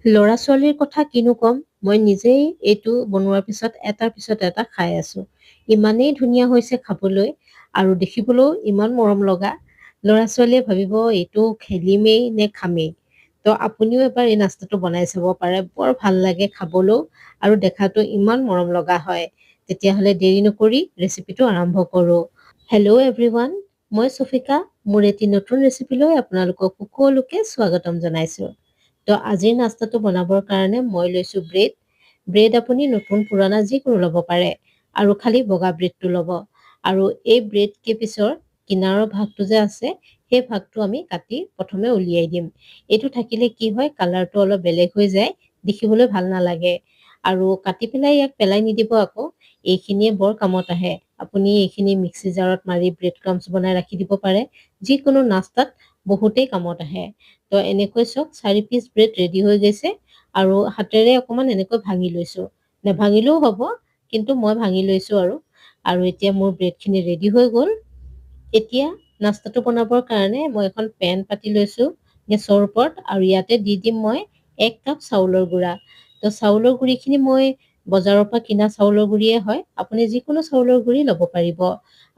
ল'ৰা-ছোৱালীৰ কথা কিনো ক'ম, মই নিজেই এইটো বনোৱাৰ পিছত এটাৰ পিছত এটা খাই আছোঁ। ইমানেই ধুনীয়া হৈছে খাবলৈ আৰু দেখিবলৈও ইমান মৰম লগা। ল'ৰা-ছোৱালীয়ে ভাবিব এইটো খেলিমেই নে খামেই। তো আপুনিও এবাৰ এই নাস্তাটো বনাই চাব পাৰে। বৰ ভাল লাগে খাবলৈও আৰু দেখাতো ইমান মৰম লগা হয়। তেতিয়াহ'লে দেৰি নকৰি ৰেচিপিটো আৰম্ভ কৰোঁ। হেল্ল' এভৰিৱান, মই চফিকা। মোৰ এটি নতুন ৰেচিপিলৈ আপোনালোকক সকলোকে স্বাগতম জনাইছোঁ। তো আজিৰ নাস্তাটো বনাবৰ কাৰণে মই লৈছোঁ ব্ৰেড। ব্ৰেড আপুনি নতুন পুৰণা যিকোনো ল'ব পাৰে আৰু খালি বগা ব্ৰেডটো ল'ব। আৰু এই ব্ৰেড কেইপিচৰ কিনাৰৰ ভাগটো যে আছে সেই ভাগটো আমি কাটি প্ৰথমে উলিয়াই দিম। এইটো থাকিলে কি হয়, কালাৰটো অলপ বেলেগ হৈ যায়, দেখিবলৈ ভাল নালাগে। আৰু কাটি পেলাই ইয়াক পেলাই নিদিব আকৌ, এইখিনিয়ে বৰ কামত আহে। আপুনি এইখিনি মিক্সি জাৰত মাৰি ব্ৰেড ক্ৰাম্বছ বনাই ৰাখি দিব পাৰে। যিকোনো নাস্তাত বহুতেই কামত আহে। তো এনেকৈ চাওক 4 পিচ ব্ৰেড ৰেডি হৈ গৈছে আৰু হাতেৰে অকণমান এনেকৈ ভাঙি লৈছোঁ। নেভাঙিলেও হ'ব, কিন্তু মই ভাঙি লৈছোঁ আৰু এতিয়া মোৰ ব্ৰেডখিনি ৰেডি হৈ গ'ল। এতিয়া নাস্তাটো বনাবৰ কাৰণে মই এখন পেন পাতি লৈছোঁ গেছৰ ওপৰত আৰু ইয়াতে দি দিম মই 1 কাপ চাউলৰ গুড়া। তো চাউলৰ গুড়িখিনি মই বজাৰৰ পৰা কিনা চাউলৰ গুড়িয়ে হয়, আপুনি যিকোনো চাউলৰ গুড়ি ল'ব পাৰিব।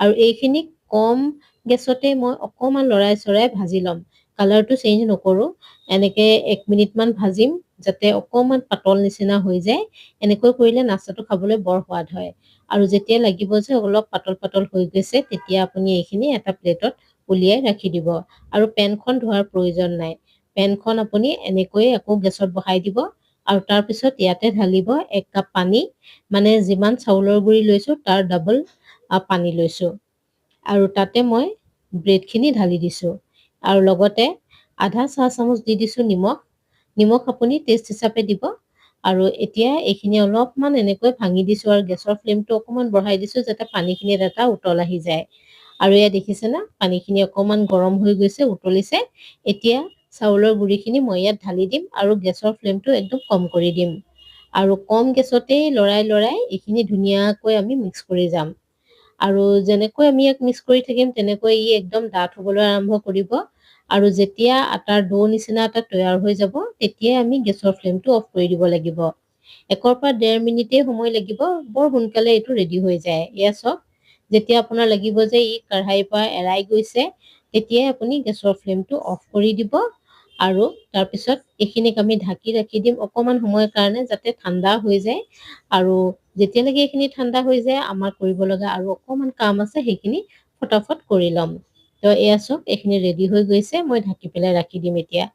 আৰু এইখিনি কম গেছতে মই অকণমান লৰাই চৰাই ভাজি ল'ম। কালাৰটো চেঞ্জ নকৰোঁ। এনেকৈ 1 মিনিটমান ভাজিম যাতে অকণমান পাতল নিচিনা হৈ যায়। এনেকৈ কৰিলে নাস্তাটো খাবলৈ বৰ সোৱাদ হয়। আৰু যেতিয়া লাগিব যে অলপ পাতল পাতল হৈ গৈছে, তেতিয়া আপুনি এইখিনি এটা প্লেটত উলিয়াই ৰাখি দিব। আৰু পেনখন ধোৱাৰ প্ৰয়োজন নাই। পেনখন আপুনি এনেকৈয়ে আকৌ গেছত বহাই দিব আৰু তাৰপিছত ইয়াতে ঢালিব 1 কাপ পানী, মানে যিমান চাউলৰ গুড়ি লৈছোঁ তাৰ ডাবল পানী লৈছোঁ। আৰু তাতে মই ব্ৰেডখিনি ঢালি দিছোঁ আৰু লগতে আধা চাহ চামুচ দি দিছোঁ নিমখ। নিমখ আপুনি টেষ্ট হিচাপে দিব। আৰু এতিয়া এইখিনি অলপমান এনেকৈ ভাঙি দিছোঁ আৰু গেছৰ ফ্লেমটো অকণমান বঢ়াই দিছোঁ যাতে পানীখিনিত এটা উতল আহি যায়। আৰু এয়া দেখিছে না, পানীখিনি অকণমান গৰম হৈ গৈছে, উতলিছে। এতিয়া চাউলৰ গুড়িখিনি মই ইয়াত ঢালি দিম আৰু গেছৰ ফ্লেমটো একদম কম কৰি দিম। আৰু কম গেছতেই লৰাই লৰাই এইখিনি ধুনীয়াকৈ আমি মিক্স কৰি যাম। আৰু যেনেকৈ আমি ইয়াক মিক্স কৰি থাকিম তেনেকৈ ই একদম ডাঠ হ'বলৈ আৰম্ভ কৰিব। আৰু যেতিয়া আটাৰ ডো নিচিনা এটা তৈয়াৰ হৈ যাব, তেতিয়াই আমি গেছৰ ফ্লেমটো অফ কৰি দিব লাগিব। 1 পৰা 1.5 মিনিটেই সময় লাগিব, বৰ সোনকালে এইটো ৰেডি হৈ যায়। এয়া চাওক, যেতিয়া আপোনাৰ লাগিব যে ই কঢ়াইৰ পৰা এৰাই গৈছে, তেতিয়াই আপুনি গেছৰ ফ্লেমটো অফ কৰি দিব। আৰু তাৰপিছত এইখিনিক আমি ঢাকি ৰাখি দিম অকণমান সময়ৰ কাৰণে যাতে ঠাণ্ডা হৈ যায়। আৰু যেতিয়ালৈকে এইখিনি ঠাণ্ডা হৈ যায়, আমাৰ কৰিব লগা আৰু অকণমান কাম আছে, সেইখিনি ফটাফট কৰি ল'ম। তো এয়া চাওক, এইখিনি ৰেডি হৈ গৈছে। মই ঢাকি পেলাই ৰাখি দিম এতিয়া।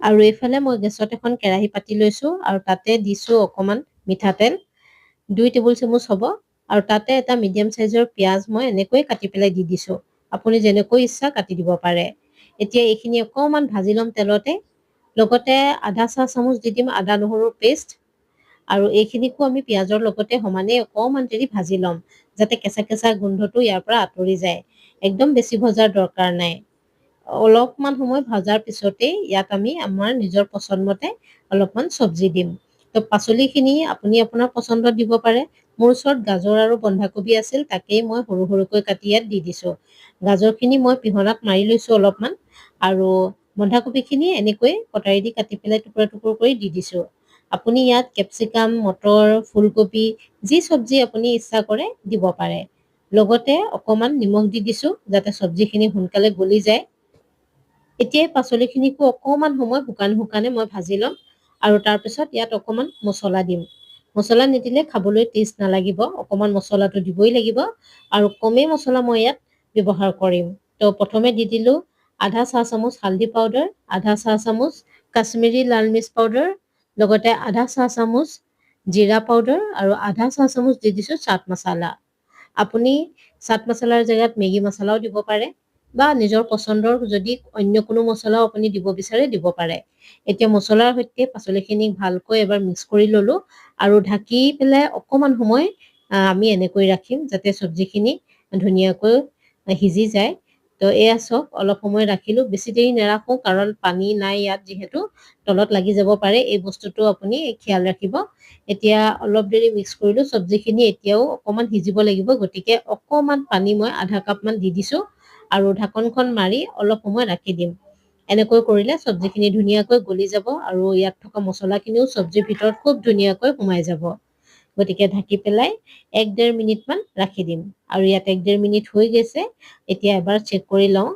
আৰু এইফালে মই গেছত এখন কেৰাহী পাতি লৈছোঁ আৰু তাতে দিছোঁ অকণমান মিঠাতেল, 2 টেবুল চামুচ হ'ব। আৰু তাতে এটা মিডিয়াম চাইজৰ পিঁয়াজ মই এনেকৈ কাটি পেলাই দি দিছোঁ। আপুনি যেনেকৈ ইচ্ছা কাটি দিব পাৰে। এতিয়া এইখিনি অকণমান ভাজি ল'ম তেলতে। লগতে আধা চাহ চামুচ দি দিম আদা নহৰুৰ পেষ্ট। আৰু এইখিনিকো আমি পিঁয়াজৰ লগতে সমানেই অকণমান দেৰি ভাজি ল'ম যাতে কেঁচা কেঁচা গোন্ধটো ইয়াৰ পৰা আঁতৰি যায়। একদম বেছি ভজাৰ দৰকাৰ নাই। অলপমান সময় ভজাৰ পিছতেই ইয়াত আমি আমাৰ নিজৰ পচন্দ মতে অলপমান চব্জি দিম। তো পাচলিখিনি আপুনি আপোনাৰ পচন্দত দিব পাৰে। মোৰ ওচৰত গাজৰ আৰু বন্ধাকবি আছিল, তাকেই মই সৰু সৰুকৈ কাটি ইয়াত দি দিছোঁ। গাজৰখিনি মই পিহনাত মাৰি লৈছোঁ অলপমান, আৰু বন্ধাকবিখিনি এনেকৈ কটাৰী দি কাটি পেলাই টুকুৰা টুকুৰ কৰি দি দিছোঁ। আপুনি ইয়াত কেপচিকাম, মটৰ, ফুলকবি যি চব্জি আপুনি ইচ্ছা কৰে দিব পাৰে। লগতে অকণমান নিমখ দি দিছোঁ যাতে চব্জিখিনি সোনকালে গলি যায়। এতিয়া এই পাচলিখিনিকো অকণমান সময় শুকান শুকানে মই ভাজি ল'ম আৰু তাৰপিছত ইয়াত অকণমান মছলা দিম। মছলা নিদিলে খাবলৈ টেষ্ট নালাগিব, অকণমান মছলাটো দিবই লাগিব। আৰু কমেই মছলা মই ইয়াত ব্যৱহাৰ কৰিম। তো প্ৰথমে দি দিলোঁ আধা চাহ চামুচ হালধি পাউডাৰ, আধা চাহ চামুচ কাশ্মীৰী লাল মিৰ্চ পাউডাৰ, লগতে আধা চাহ চামুচ জিৰা পাউডাৰ আৰু আধা চাহ চামুচ দি দিছোঁ চাট মছলা। আপুনি চাট মছলাৰ জেগাত মেগী মছলাও দিব পাৰে, বা নিজৰ পচন্দৰ যদি অন্য কোনো মছলাও আপুনি দিব বিচাৰে দিব পাৰে। এতিয়া মছলাৰ সৈতে পাচলিখিনি ভালকৈ এবাৰ মিক্স কৰি ল'লোঁ আৰু ঢাকি পেলাই অকণমান সময় আমি এনেকৈ ৰাখিম যাতে চব্জিখিনি ধুনীয়াকৈ সিজি যায়। তো এয়া চাওক, অলপ সময় ৰাখিলোঁ, বেছি দেৰি নাৰাখোঁ কাৰণ পানী নাই ইয়াত, যিহেতু তলত লাগি যাব পাৰে। এই বস্তুটো আপুনি খেয়াল ৰাখিব। এতিয়া অলপ দেৰি মিক্স কৰিলোঁ, চব্জিখিনি এতিয়াও অকণমান সিজিব লাগিব, গতিকে অকণমান পানী মই আধা কাপমান দি দিছোঁ আৰু ঢাকনখন মাৰি অলপ সময় ৰাখি দিম। এনেকৈ কৰিলে চব্জিখিনি ধুনীয়াকৈ গলি যাব আৰু ইয়াত থকা মছলাখিনিও চব্জিৰ ভিতৰত খুব ধুনীয়াকৈ সোমাই যাব। গতিকে ঢাকি পেলাই 1-1.5 মিনিটমান ৰাখি দিম। আৰু ইয়াত 1-1.5 মিনিট হৈ গৈছে। এতিয়া এবাৰ চেক কৰি লওঁ।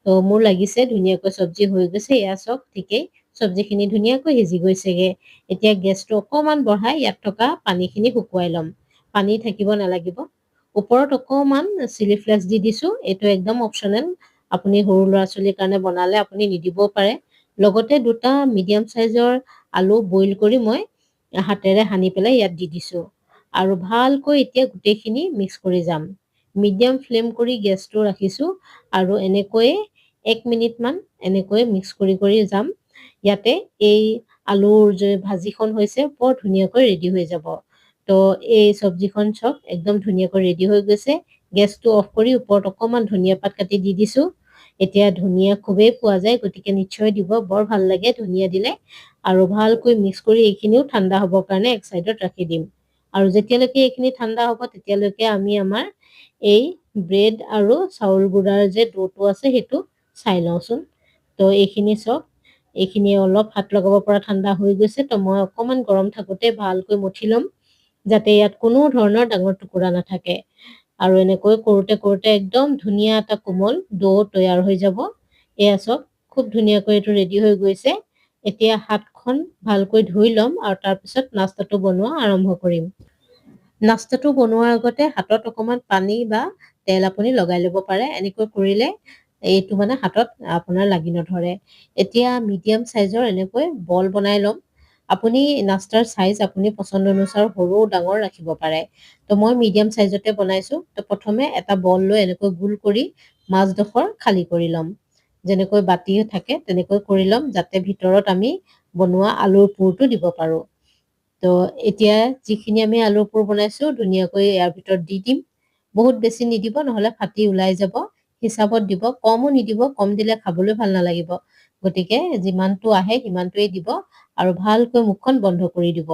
তো মোৰ লাগিছে ধুনীয়াকৈ চব্জি হৈ গৈছে। এয়া চাওক ঠিকেই চব্জিখিনি ধুনীয়াকৈ সিজি গৈছেগে। এতিয়া গেছটো অকণমান বঢ়াই ইয়াত থকা পানীখিনি শুকুৱাই ল'ম। পানী থাকিব নালাগিব। ওপৰত অকণমান চিলি ফ্লেক্স দি দিছোঁ। এইটো একদম অপশ্যনেল। আপুনি সৰু ল'ৰা ছোৱালীৰ কাৰণে বনালে আপুনি নিদিবও পাৰে। লগতে 2টা মিডিয়াম চাইজৰ আলু বইল কৰি মই হাতেৰে সানি পেলাই ইয়াত দি দিছোঁ। আৰু ভালকৈ এতিয়া গোটেইখিনি মিক্স কৰি যাম। মিডিয়াম ফ্লেম কৰি গেছটো ৰাখিছোঁ আৰু এনেকৈয়ে 1 মিনিটমান এনেকৈ মিক্স কৰি কৰি যাম। ইয়াতে এই আলুৰ যে ভাজিখন হৈছে বৰ ধুনীয়াকৈ ৰেডি হৈ যাব। তো এই চব্জিখন চব একদম ধুনীয়াকৈ ৰেডি হৈ গৈছে। গেছটো অফ কৰি ওপৰত অকণমান ধনিয়া পাত কাটি দি দিছোঁ। এতিয়া ধনিয়া খুবেই পোৱা যায়, গতিকে নিশ্চয় দিব, বৰ ভাল লাগে ধনিয়া দিলে। আৰু ভালকৈ মিক্স কৰি এইখিনিও ঠাণ্ডা হ'বৰ কাৰণে এক চাইডত ৰাখি দিম। আৰু যেতিয়ালৈকে এইখিনি ঠাণ্ডা হ'ব তেতিয়ালৈকে আমি আমাৰ এই ব্ৰেড আৰু চাউল গুড়াৰ যে ডোটো আছে সেইটো চাই লওঁচোন। তো এইখিনি চব এইখিনি অলপ হাত লগাব পৰা ঠাণ্ডা হৈ গৈছে। তো মই অকণমান গৰম থাকোঁতে ভালকৈ মঠি ল'ম, যাতে ইয়াত কোনো ধৰণৰ ডাঙৰ টুকুৰা নাথাকে। আৰু এনেকৈ কৰোঁতে কৰোঁতে একদম ধুনীয়া এটা কোমল ডো তৈয়াৰ হৈ যাব। এয়া চব খুব ধুনীয়াকৈ এইটো ৰেডি হৈ গৈছে। এতিয়া হাতখন ভালকৈ ধুই ল'ম আৰু তাৰপিছত নাস্তাটো বনোৱা আৰম্ভ কৰিম। নাস্তাটো বনোৱাৰ আগতে হাতত অকণমান পানী বা তেল আপুনি লগাই ল'ব পাৰে। এনেকৈ কৰিলে এইটো মানে হাতত আপোনাৰ লাগি নধৰে। এতিয়া মিডিয়াম চাইজৰ এনেকৈ বল বনাই ল'ম। আপুনি নাস্তাৰ চাইজ আপুনি পচন্দ অনুসাৰ সৰু ডাঙৰ ৰাখিব পাৰে। তো মই মিডিয়াম চাইজতে বনাইছোঁ। তো প্ৰথমে এটা বল লৈ এনেকৈ গোল কৰি মাজডোখৰ খালী কৰি ল'ম। যেনেকৈ বাতি থাকে তেনেকৈ কৰি ল'ম, যাতে ভিতৰত আমি বনোৱা আলুৰ পুৰটো দিব পাৰোঁ। তো এতিয়া যিখিনি আমি আলুৰ পুৰ বনাইছোঁ ধুনীয়াকৈ ইয়াৰ ভিতৰত দি দিম। বহুত বেছি নিদিব, নহ'লে ফাটি ওলাই যাব। হিচাপত দিব, কমো নিদিব, কম দিলে খাবলৈ ভাল নালাগিব। গতিকে যিমানটো আহে সিমানটোৱেই দিব আৰু ভালকৈ মুখখন বন্ধ কৰি দিব।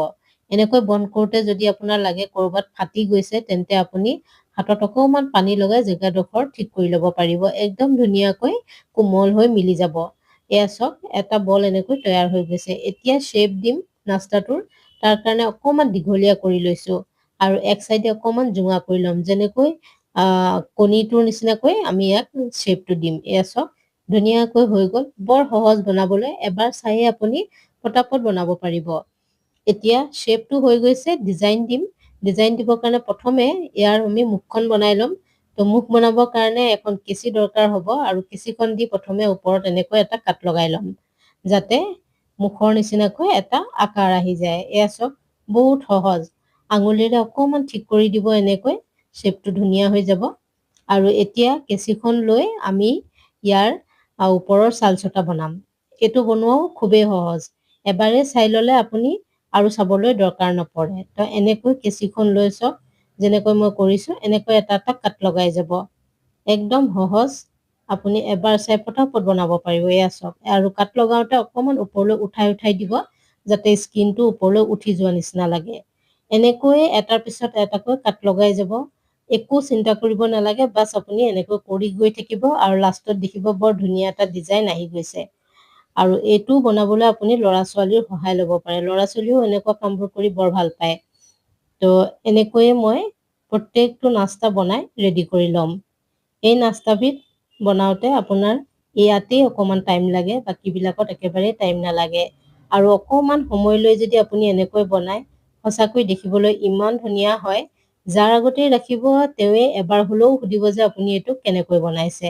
এনেকৈ বন্ধ কৰোঁতে যদি আপোনাৰ লাগে ক'ৰবাত ফাটি গৈছে, তেন্তে আপুনি হাতত অকণমান পানী লগাই জেগাডোখৰ ঠিক কৰি ল'ব পাৰিব। একদম ধুনীয়াকৈ কোমল হৈ মিলি যাব। এয়া চাওক এটা বল এনেকৈ তৈয়াৰ হৈ গৈছে। এতিয়া শ্বেপ দিম নাস্তাটোৰ। তাৰ কাৰণে অকণমান দীঘলীয়া কৰি লৈছোঁ আৰু এক চাইডে অকণমান জোঙা কৰি ল'ম। যেনেকৈ কণীটোৰ নিচিনাকৈ আমি ইয়াক শ্বেপটো দিম। এয়া চাওক ধুনীয়াকৈ হৈ গ'ল। বৰ সহজ বনাবলৈ, এবাৰ চায়ে আপুনি পটাপট বনাব পাৰিব। এতিয়া শ্বেপটো হৈ গৈছে, ডিজাইন দিম। ডিজাইন দিবৰ কাৰণে প্ৰথমে ইয়াৰ আমি মুখখন বনাই ল'ম। তো মুখ বনাবৰ কাৰণে এখন কেঁচি দৰকাৰ হ'ব আৰু কেঁচিখন দি প্ৰথমে ওপৰত এনেকৈ এটা কাট লগাই ল'ম, যাতে মুখৰ নিচিনাকৈ এটা আকাৰ আহি যায়। এয়া চাওক বহুত সহজ। আঙুলিৰে অকণমান ঠিক কৰি দিব, এনেকৈ শ্বেপটো ধুনীয়া হৈ যাব। আৰু এতিয়া কেঁচিখন লৈ আমি ইয়াৰ ওপৰৰ চালচটা বনাম। এইটো বনোৱাও খুবেই সহজ। এবাৰে চাই ল'লে আপুনি আৰু চাবলৈ দৰকাৰ নপৰে। তো এনেকৈ কেঁচিখন লৈ চাওক, যেনেকৈ মই কৰিছোঁ এনেকৈ এটা এটা কাট লগাই যাব। একদম সহজ। আপুনি এবাৰ চাই পটাপট বনাব পাৰিব। এয়া চাওক আৰু কাট লগাওঁতে অকণমান ওপৰলৈ উঠাই উঠাই দিব, যাতে স্কিনটো ওপৰলৈ উঠি যোৱা নিচিনা লাগে। এনেকৈয়ে এটাৰ পিছত এটাকৈ কাট লগাই যাব। একো চিন্তা কৰিব নালাগে, বাছ আপুনি এনেকৈ কৰি গৈ থাকিব আৰু লাষ্টত দেখিব বৰ ধুনীয়া এটা ডিজাইন আহি গৈছে। আৰু এইটো বনাবলৈ আপুনি ল'ৰা ছোৱালীৰ সহায় ল'ব পাৰে। ল'ৰা ছোৱালীয়েও এনেকুৱা কামবোৰ কৰি বৰ ভাল পায়। তো এনেকৈয়ে মই প্ৰত্যেকটো নাস্তা বনাই ৰেডি কৰি ল'ম। এই নাস্তাবিধ বনাওঁতে আপোনাৰ ইয়াতেই অকণমান টাইম লাগে, বাকীবিলাকত একেবাৰেই টাইম নালাগে। আৰু অকণমান সময় লৈ যদি আপুনি এনেকৈ বনায়, সঁচাকৈ দেখিবলৈ ইমান ধুনীয়া হয়। যাৰ আগতেই ৰাখিব তেওঁৱে এবাৰ হ'লেও সুধিব যে আপুনি এইটো কেনেকৈ বনাইছে।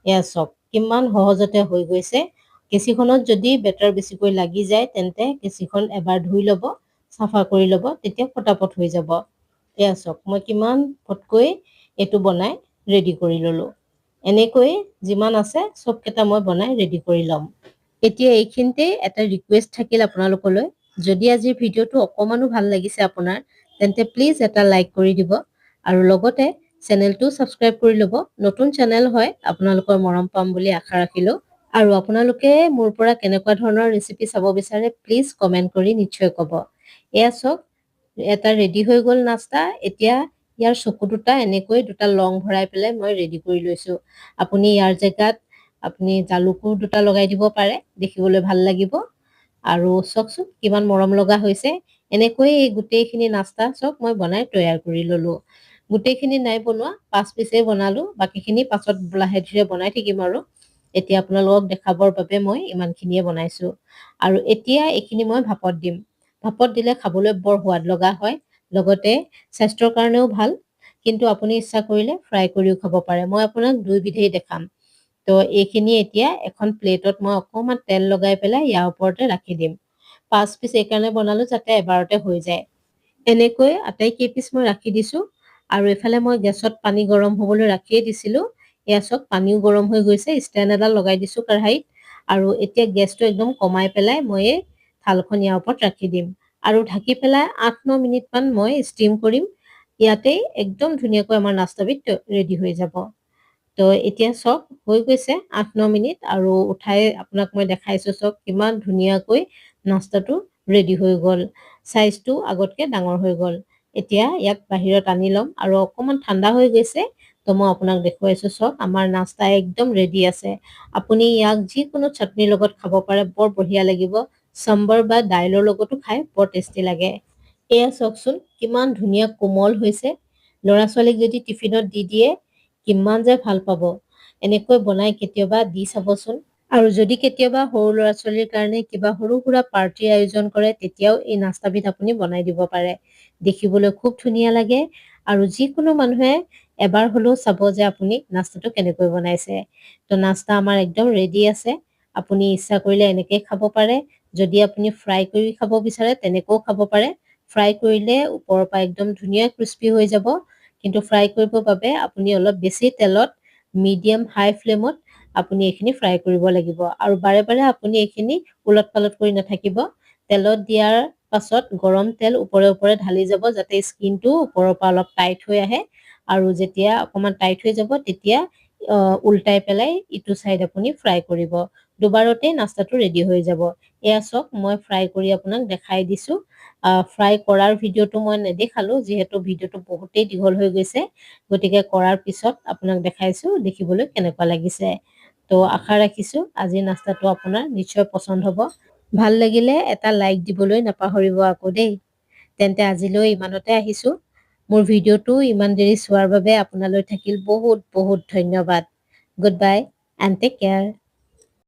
এয়া চাওক কিমান সহজতে হৈ গৈছে। কেঁচিখনত যদি বেটাৰ বেছিকৈ লাগি যায়, তেন্তে কেঁচিখন এবাৰ ধুই ল'ব, চাফা কৰি ল'ব, তেতিয়া পটাপট হৈ যাব। এয়া চাওক মই কিমান পটকৈ এইটো বনাই ৰেডি কৰি ল'লোঁ। এনেকৈ যিমান আছে চবকেইটা মই বনাই ৰেডি কৰি ল'ম। এতিয়া এইখিনিতে এটা ৰিকুৱেষ্ট থাকিল আপোনালোকলৈ। যদি আজিৰ ভিডিঅ'টো অকণমানো ভাল লাগিছে আপোনাৰ, তেন্তে প্লিজ এটা লাইক কৰি দিব আৰু লগতে চেনেলটো ছাবস্ক্ৰাইব কৰি ল'ব। নতুন চেনেল হয়, আপোনালোকৰ মৰম পাম বুলি আশা ৰাখিলোঁ। আৰু আপোনালোকে মোৰ পৰা কেনেকুৱা ধৰণৰ ৰেচিপি চাব বিচাৰে প্লিজ কমেণ্ট কৰি নিশ্চয় ক'ব। এয়া চাওক এটা ৰেডি হৈ গ'ল নাস্তা। এতিয়া ইয়াৰ চকু দুটা এনেকৈ দুটা লং ভৰাই পেলাই মই ৰেডি কৰি লৈছোঁ। আপুনি ইয়াৰ জেগাত আপুনি জালুকো দুটা লগাই দিব পাৰে, দেখিবলৈ ভাল লাগিব। আৰু চাওকচোন কিমান মৰম লগা হৈছে। এনেকৈ এই গোটেইখিনি নাস্তা চব মই বনাই তৈয়াৰ কৰি ল'লোঁ। গোটেইখিনি নাই বনোৱা, 5 পিচেই বনালোঁ, বাকীখিনি পাছত লাহে ধীৰে বনাই থাকিম আৰু। এতিয়া আপোনালোকক দেখাবৰ বাবে মই ইমানখিনিয়ে বনাইছোঁ। আৰু এতিয়া এইখিনি মই ভাপত দিম। ভাপত দিলে খাবলৈ বৰ সোৱাদ লগা হয়, লগতে স্বাস্থ্যৰ কাৰণেও ভাল। কিন্তু আপুনি ইচ্ছা কৰিলে ফ্ৰাই কৰিও খাব পাৰে। মই আপোনাক দুইবিধেই দেখাম। তো এইখিনি এতিয়া এখন প্লেটত মই অকণমান তেল লগাই পেলাই ইয়াৰ ওপৰতে ৰাখি দিম। 5 পিচ এইকাৰণে বনালোঁ যাতে এবাৰতে হৈ যায়। এনেকৈ আটাইকেইপিচ মই ৰাখি দিছোঁ। আৰু এইফালে মই গেছত পানী গৰম হ'বলৈ ৰাখিয়ে দিছিলোঁ। এয়া চাওক পানীও গৰম হৈ গৈছে, ষ্টেণ্ড এডাল লগাই দিছোঁ কেৰাহীত। আৰু এতিয়া গেছটো একদম কমাই পেলাই মই এই থালখন ইয়াৰ ওপৰত ৰাখি দিম। আৰু ঢাকি পেলাই 8-9 মিনিটমান মই ষ্টিম কৰিম। ইয়াতেই একদম ধুনীয়াকৈ আমাৰ নাস্তাবিধ ৰেডি হৈ যাব। তো এতিয়া চাওক হৈ গৈছে 8-9 মিনিট, আৰু উঠাই আপোনাক মই দেখাইছোঁ চাওক কিমান ধুনীয়াকৈ নাস্তাটো ৰেডি হৈ গ'ল। চাইজটো আগতকৈ ডাঙৰ হৈ গ'ল। এতিয়া ইয়াক বাহিৰত আনি ল'ম, আৰু অকণমান ঠাণ্ডা হৈ গৈছে। তো মই আপোনাক দেখুৱাইছোঁ চাওক আমাৰ নাস্তা একদম ৰেডি আছে। আপুনি ইয়াক যিকোনো চাটনিৰ লগত খাব পাৰে, বৰ বঢ়িয়া লাগিব। চাম্বাৰ বা দাইলৰ লগতো খাই বৰ টেষ্টি লাগে। এয়া চাওকচোন কিমান ধুনীয়া কোমল হৈছে। ল'ৰা ছোৱালীক যদি টিফিনত দি দিয়ে কিমান যে ভাল পাব। এনেকৈ বনাই কেতিয়াবা দি চাবচোন। আৰু যদি কেতিয়াবা সৰু ল'ৰা ছোৱালীৰ কাৰণে কিবা সৰু সুৰা পাৰ্টিৰ আয়োজন কৰে, তেতিয়াও এই নাস্তাবিধ আপুনি বনাই দিব পাৰে। দেখিবলৈ খুব ধুনীয়া লাগে, আৰু যিকোনো মানুহে এবাৰ হ'লেও চাব যে আপুনি নাস্তাটো কেনেকৈ বনাইছে। তো নাস্তা আমাৰ একদম ৰেডি আছে। আপুনি ইচ্ছা কৰিলে এনেকৈ খাব পাৰে। যদি আপুনি ফ্ৰাই কৰি খাব বিচাৰে তেনেকৈও খাব পাৰে। ফ্ৰাই কৰিলে ওপৰৰ পৰা একদম ধুনীয়া ক্ৰিস্পি হৈ যাব। কিন্তু ফ্ৰাই কৰিবৰ বাবে আপুনি অলপ বেছি তেলত মিডিয়াম হাই ফ্লেমত আপুনি এইখিনি ফ্ৰাই কৰিব লাগিব। আৰু বাৰে বাৰে আপুনি এইখিনি ওলট পালট কৰি নাথাকিব। তেলত দিয়াৰ পাছত গৰম তেল ওপৰে ওপৰে ঢালি যাব, যাতে স্কিনটো ওপৰৰ পৰা অলপ টাইট হৈ আহে। আৰু যেতিয়া অকণমান টাইট হৈ যাব তেতিয়া উল্টাই পেলাই ইটো চাইড আপুনি ফ্ৰাই কৰিব। দুবাৰতেই নাস্তাটো ৰেডি হৈ যাব। এয়া চাওক মই ফ্ৰাই কৰি আপোনাক দেখাই দিছোঁ। ফ্ৰাই কৰাৰ ভিডিঅ'টো মই নেদেখালোঁ, যিহেতু ভিডিঅ'টো বহুতেই দীঘল হৈ গৈছে। গতিকে কৰাৰ পিছত আপোনাক দেখাইছোঁ দেখিবলৈ কেনেকুৱা লাগিছে। তো আশা ৰাখিছোঁ আজিৰ নাস্তাটো আপোনাৰ নিশ্চয় পচন্দ হ'ব। ভাল লাগিলে এটা লাইক দিবলৈ নাপাহৰিব আকৌ দেই। তেন্তে আজিলৈ ইমানতে আহিছোঁ। মোৰ ভিডিঅ'টো ইমান দেৰি চোৱাৰ বাবে আপোনালৈ থাকিল বহুত বহুত ধন্যবাদ। Goodbye and take care.